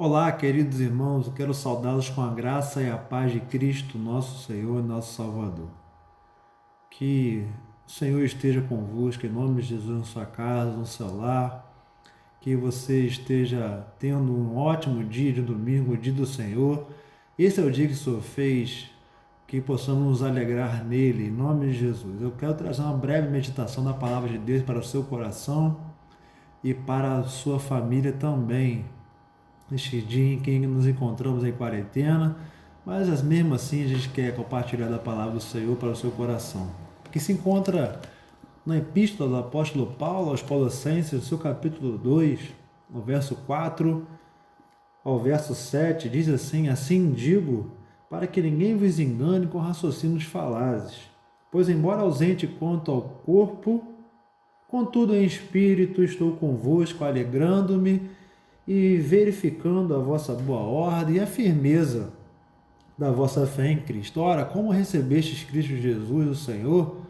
Olá, queridos irmãos, eu quero saudá-los com a graça e a paz de Cristo, nosso Senhor e nosso Salvador. Que o Senhor esteja convosco, em nome de Jesus, na sua casa, no seu lar. Que você esteja tendo um ótimo dia de domingo, o dia do Senhor. Esse é o dia que o Senhor fez, que possamos nos alegrar nele, em nome de Jesus. Eu quero trazer uma breve meditação da palavra de Deus para o seu coração e para a sua família também. Neste dia em que nos encontramos em quarentena, mas mesmo assim a gente quer compartilhar da palavra do Senhor para o seu coração, que se encontra na Epístola do Apóstolo Paulo aos Colossenses, no seu capítulo 2, no verso 4 ao verso 7, diz assim: Assim digo, para que ninguém vos engane com raciocínios falazes, pois embora ausente quanto ao corpo, contudo em espírito estou convosco, alegrando-me e verificando a vossa boa ordem e a firmeza da vossa fé em Cristo. Ora, como recebestes Cristo Jesus, o Senhor,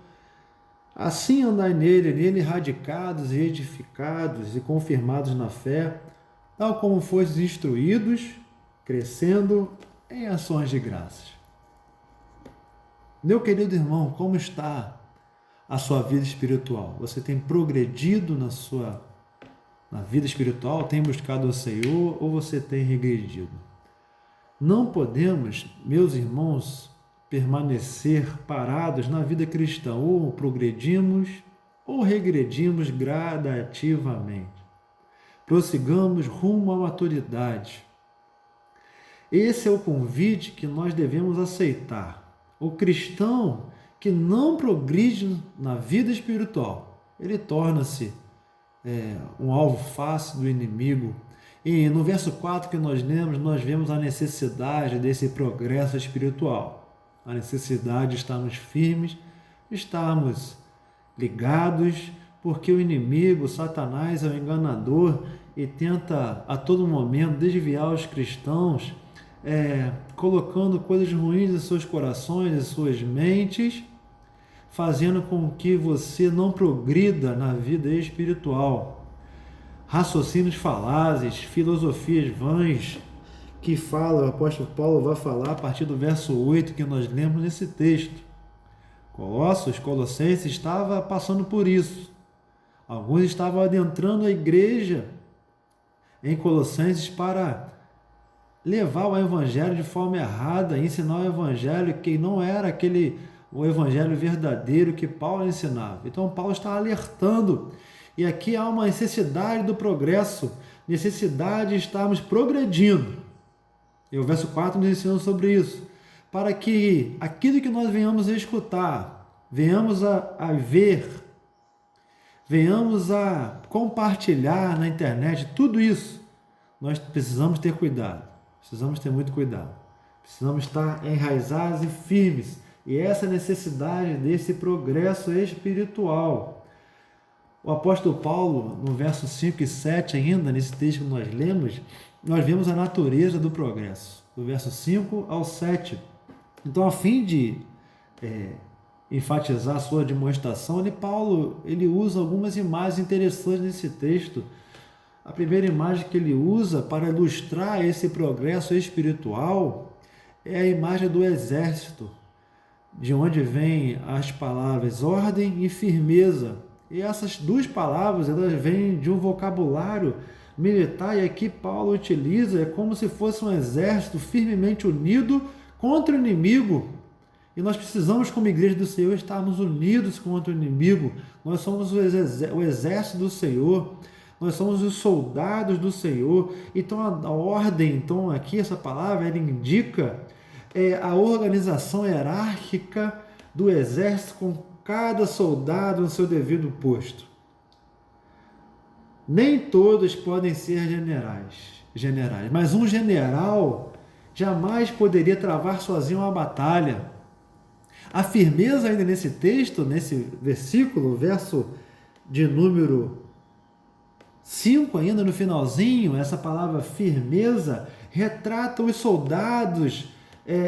assim andai nele radicados e edificados e confirmados na fé, tal como fostes instruídos, crescendo em ações de graças. Meu querido irmão, como está a sua vida espiritual? Você tem progredido na vida espiritual, tem buscado o Senhor ou você tem regredido? Não podemos, meus irmãos, permanecer parados na vida cristã, ou progredimos ou regredimos gradativamente. Prossigamos rumo à maturidade. Esse é o convite que nós devemos aceitar. O cristão que não progride na vida espiritual, ele torna-se um alvo fácil do inimigo. E no verso 4 que nós lemos, nós vemos a necessidade desse progresso espiritual. A necessidade de estarmos firmes, estarmos ligados, porque o inimigo, Satanás, é o enganador e tenta a todo momento desviar os cristãos, colocando coisas ruins em seus corações, em suas mentes, fazendo com que você não progrida na vida espiritual. Raciocínios falazes, filosofias vãs, que fala, o apóstolo Paulo vai falar a partir do verso 8 que nós lemos nesse texto. Colossenses estava passando por isso. Alguns estavam adentrando a igreja em Colossenses para levar o evangelho de forma errada, ensinar o evangelho que não era o evangelho verdadeiro que Paulo ensinava. Então Paulo está alertando, e aqui há uma necessidade do progresso, necessidade de estarmos progredindo. E o verso 4 nos ensina sobre isso, para que aquilo que nós venhamos a escutar, venhamos a ver, venhamos a compartilhar na internet, tudo isso, nós precisamos ter cuidado, precisamos ter muito cuidado, precisamos estar enraizados e firmes. E essa necessidade desse progresso espiritual. O apóstolo Paulo, no verso 5 e 7 ainda, nesse texto que nós lemos, nós vemos a natureza do progresso, do verso 5 ao 7. Então, a fim de enfatizar a sua demonstração, Paulo usa algumas imagens interessantes nesse texto. A primeira imagem que ele usa para ilustrar esse progresso espiritual é a imagem do exército, de onde vêm as palavras ordem e firmeza. E essas duas palavras, elas vêm de um vocabulário militar, e aqui Paulo utiliza, como se fosse um exército firmemente unido contra o inimigo. E nós precisamos, como igreja do Senhor, estarmos unidos contra o inimigo. Nós somos o exército do Senhor, nós somos os soldados do Senhor. Então a ordem, então aqui essa palavra, ela indica a organização hierárquica do exército, com cada soldado no seu devido posto. Nem todos podem ser generais, mas um general jamais poderia travar sozinho uma batalha. A firmeza ainda nesse texto, nesse versículo, verso de número 5, ainda no finalzinho, essa palavra firmeza retrata os soldados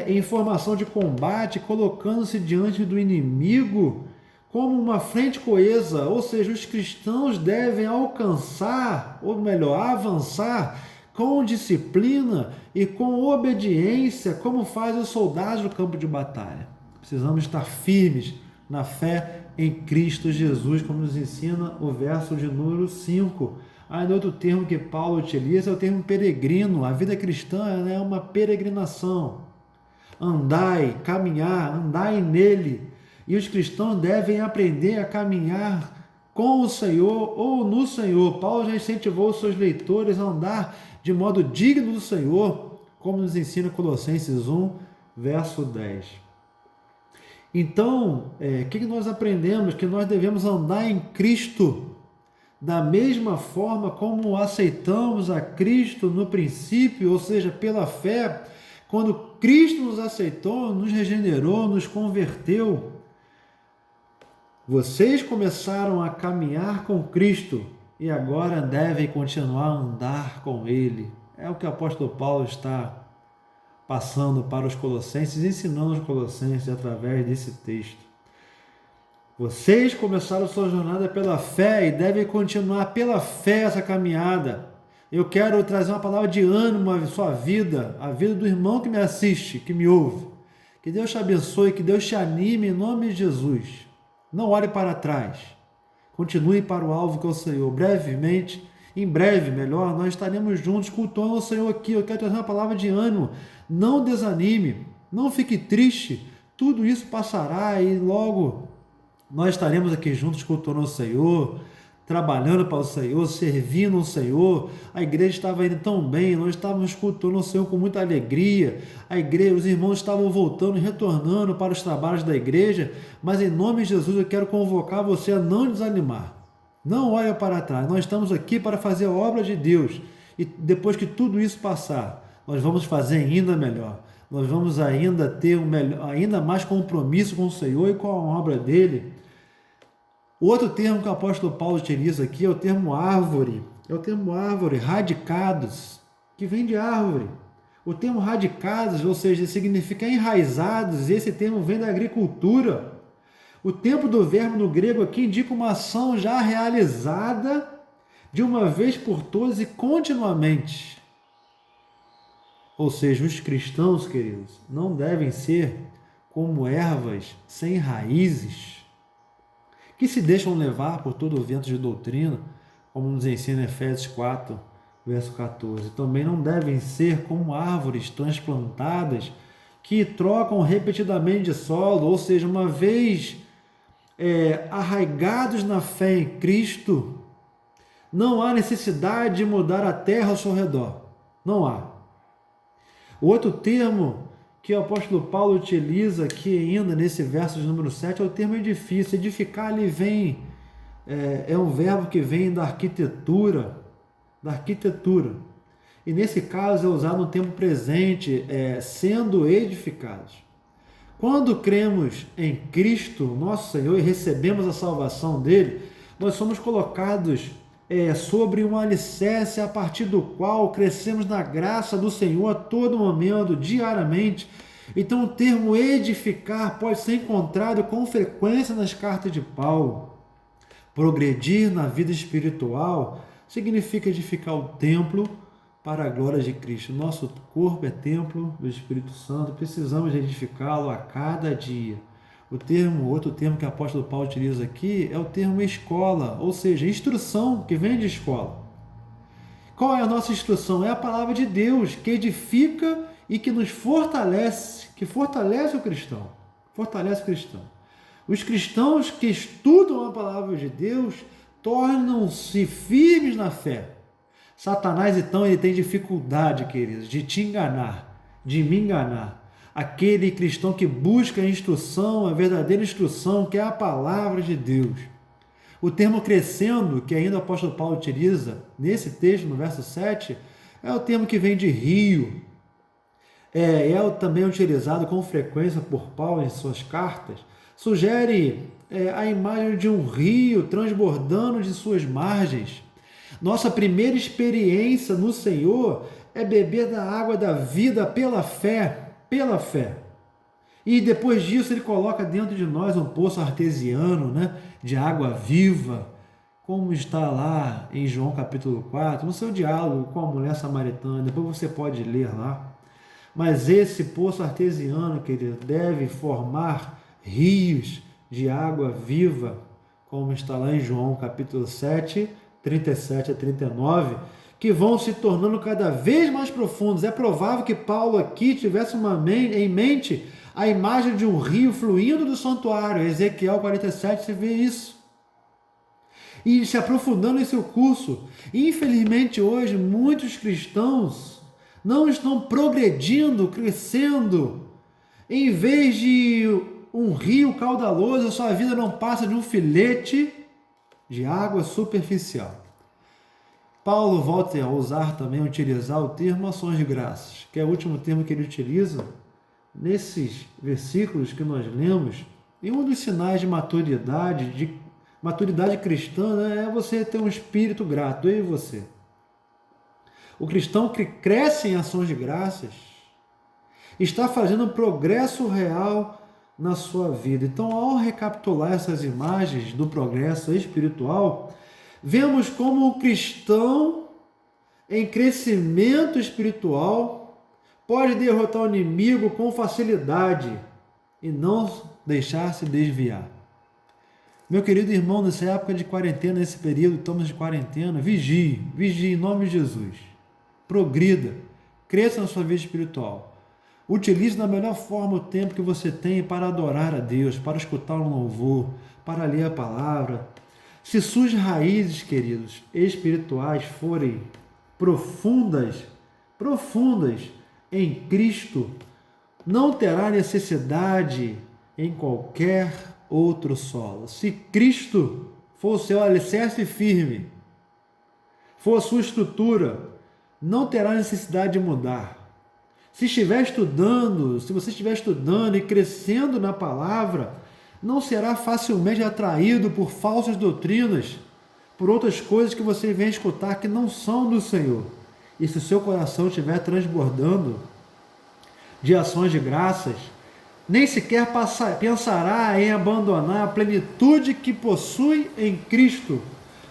em formação de combate, colocando-se diante do inimigo como uma frente coesa, ou seja, os cristãos devem alcançar, ou melhor, avançar com disciplina e com obediência, como faz os soldados no campo de batalha. Precisamos estar firmes na fé em Cristo Jesus, como nos ensina o verso de número 5. Ainda outro termo que Paulo utiliza é o termo peregrino. A vida cristã é uma peregrinação. Andai, caminhar, andai nele. E os cristãos devem aprender a caminhar com o Senhor ou no Senhor. Paulo já incentivou os seus leitores a andar de modo digno do Senhor, como nos ensina Colossenses 1, verso 10. Então, o que nós aprendemos? Que nós devemos andar em Cristo, da mesma forma como aceitamos a Cristo no princípio, ou seja, pela fé. Quando Cristo nos aceitou, nos regenerou, nos converteu, vocês começaram a caminhar com Cristo e agora devem continuar a andar com Ele. É o que o apóstolo Paulo está passando para os colossenses, ensinando os colossenses através desse texto. Vocês começaram sua jornada pela fé e devem continuar pela fé essa caminhada. Eu quero trazer uma palavra de ânimo à sua vida, à vida do irmão que me assiste, que me ouve. Que Deus te abençoe, que Deus te anime em nome de Jesus. Não olhe para trás. Continue para o alvo que é o Senhor. Em breve, nós estaremos juntos cultuando o Senhor aqui. Eu quero trazer uma palavra de ânimo. Não desanime, não fique triste. Tudo isso passará e logo nós estaremos aqui juntos cultuando o Senhor, trabalhando para o Senhor, servindo o Senhor. A igreja estava indo tão bem, nós estávamos cultuando o Senhor com muita alegria. A igreja, os irmãos estavam voltando e retornando para os trabalhos da igreja, mas em nome de Jesus eu quero convocar você a não desanimar. Não olhe para trás, nós estamos aqui para fazer a obra de Deus e depois que tudo isso passar, nós vamos fazer ainda melhor. Nós vamos ainda ter ainda mais compromisso com o Senhor e com a obra dele. O outro termo que o apóstolo Paulo utiliza aqui é o termo árvore. É o termo árvore, radicados, que vem de árvore. O termo radicados, ou seja, significa enraizados, e esse termo vem da agricultura. O tempo do verbo no grego aqui indica uma ação já realizada de uma vez por todas e continuamente. Ou seja, os cristãos, queridos, não devem ser como ervas sem raízes, que se deixam levar por todo o vento de doutrina, como nos ensina Efésios 4, verso 14. Também não devem ser como árvores transplantadas que trocam repetidamente de solo, ou seja, uma vez arraigados na fé em Cristo, não há necessidade de mudar a terra ao seu redor. Não há. O outro termo que o apóstolo Paulo utiliza aqui ainda nesse verso de número 7 é o termo edifício. Edificar ali vem, é um verbo que vem da arquitetura. E nesse caso é usado no tempo presente, sendo edificados. Quando cremos em Cristo, nosso Senhor, e recebemos a salvação dele, nós somos colocados sobre um alicerce a partir do qual crescemos na graça do Senhor a todo momento, diariamente. Então o termo edificar pode ser encontrado com frequência nas cartas de Paulo. Progredir na vida espiritual significa edificar o templo para a glória de Cristo. Nosso corpo é templo do Espírito Santo, precisamos edificá-lo a cada dia. Outro termo que o apóstolo Paulo utiliza aqui é o termo escola, ou seja, instrução, que vem de escola. Qual é a nossa instrução? É a palavra de Deus, que edifica e que nos fortalece, que fortalece o cristão. Os cristãos que estudam a palavra de Deus tornam-se firmes na fé. Satanás, então, ele tem dificuldade, queridos, de te enganar, de me enganar. Aquele cristão que busca a instrução, a verdadeira instrução, que é a palavra de Deus. O termo crescendo, que ainda o apóstolo Paulo utiliza nesse texto, no verso 7, é o termo que vem de rio. É também utilizado com frequência por Paulo em suas cartas. Sugere a imagem de um rio transbordando de suas margens. Nossa primeira experiência no Senhor é beber da água da vida pela fé. E depois disso ele coloca dentro de nós um poço artesiano, de água viva, como está lá em João capítulo 4, no seu diálogo com a mulher samaritana, depois você pode ler lá. Mas esse poço artesiano, querido, deve formar rios de água viva, como está lá em João capítulo 7, 37 a 39, que vão se tornando cada vez mais profundos. É provável que Paulo aqui tivesse em mente a imagem de um rio fluindo do santuário. Ezequiel 47, você vê isso. E se aprofundando em seu curso. Infelizmente hoje muitos cristãos não estão progredindo, crescendo. Em vez de um rio caudaloso, a sua vida não passa de um filete de água superficial. Paulo volta a usar também, utilizar o termo ações de graças, que é o último termo que ele utiliza nesses versículos que nós lemos. E um dos sinais de maturidade cristã, né, é você ter um espírito grato, eu e você. O cristão que cresce em ações de graças está fazendo um progresso real na sua vida. Então, ao recapitular essas imagens do progresso espiritual, vemos como o cristão em crescimento espiritual pode derrotar o inimigo com facilidade e não deixar se desviar. Meu querido irmão, nessa época de quarentena, nesse período, estamos de quarentena, vigie em nome de Jesus. Progrida, cresça na sua vida espiritual. Utilize da melhor forma o tempo que você tem para adorar a Deus, para escutar um louvor, para ler a palavra. Se suas raízes, queridos, espirituais forem profundas em Cristo, não terá necessidade em qualquer outro solo. Se Cristo for o seu alicerce firme, for a sua estrutura, não terá necessidade de mudar. Se você estiver estudando e crescendo na palavra, não será facilmente atraído por falsas doutrinas, por outras coisas que você vem escutar que não são do Senhor. E se o seu coração estiver transbordando de ações de graças, nem sequer pensará em abandonar a plenitude que possui em Cristo.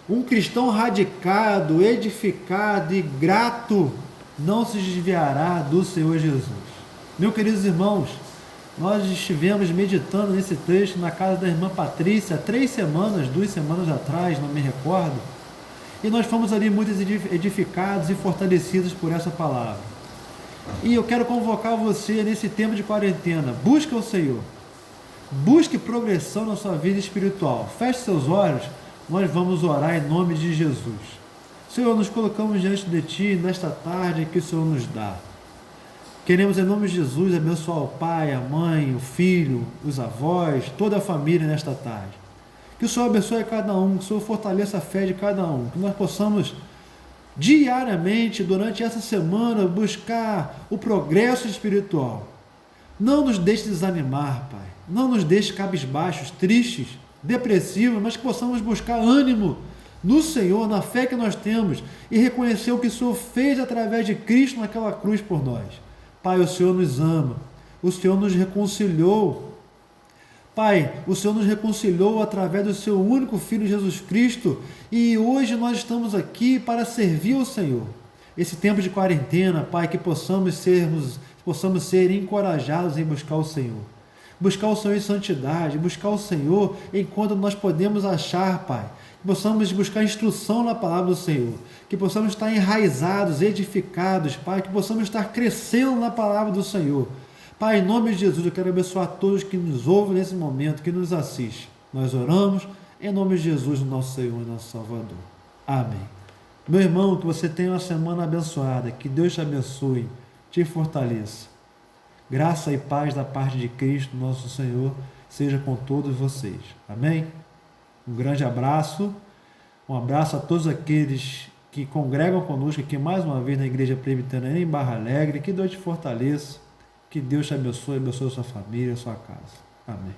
Um cristão radicado, edificado e grato não se desviará do Senhor Jesus. Meus queridos irmãos, nós estivemos meditando nesse texto na casa da irmã Patrícia há 2 semanas atrás, não me recordo, e nós fomos ali muito edificados e fortalecidos por essa palavra. E eu quero convocar você nesse tempo de quarentena. Busque o Senhor. Busque progressão na sua vida espiritual. Feche seus olhos. Nós vamos orar em nome de Jesus. Senhor, nos colocamos diante de Ti nesta tarde que o Senhor nos dá. Queremos em nome de Jesus abençoar o pai, a mãe, o filho, os avós, toda a família nesta tarde. Que o Senhor abençoe cada um, que o Senhor fortaleça a fé de cada um. Que nós possamos diariamente, durante essa semana, buscar o progresso espiritual. Não nos deixe desanimar, Pai. Não nos deixe cabisbaixos, tristes, depressivos, mas que possamos buscar ânimo no Senhor, na fé que nós temos, e reconhecer o que o Senhor fez através de Cristo naquela cruz por nós. Pai, o Senhor nos ama. O Senhor nos reconciliou. Pai, o Senhor nos reconciliou através do seu único Filho Jesus Cristo, e hoje nós estamos aqui para servir ao Senhor. Esse tempo de quarentena, Pai, que possamos ser encorajados em buscar o Senhor. Buscar o Senhor em santidade, buscar o Senhor enquanto nós podemos achar, Pai. Que possamos buscar instrução na palavra do Senhor. Que possamos estar enraizados, edificados, Pai. Que possamos estar crescendo na palavra do Senhor. Pai, em nome de Jesus, eu quero abençoar todos que nos ouvem nesse momento, que nos assistem. Nós oramos em nome de Jesus, nosso Senhor e nosso Salvador. Amém. Meu irmão, que você tenha uma semana abençoada, que Deus te abençoe, te fortaleça. Graça e paz da parte de Cristo, nosso Senhor, seja com todos vocês. Amém? Um grande abraço. Um abraço a todos aqueles que congregam conosco aqui mais uma vez na Igreja Presbiteriana em Barra Alegre. Que Deus te fortaleça. Que Deus te abençoe, abençoe a sua família, a sua casa. Amém.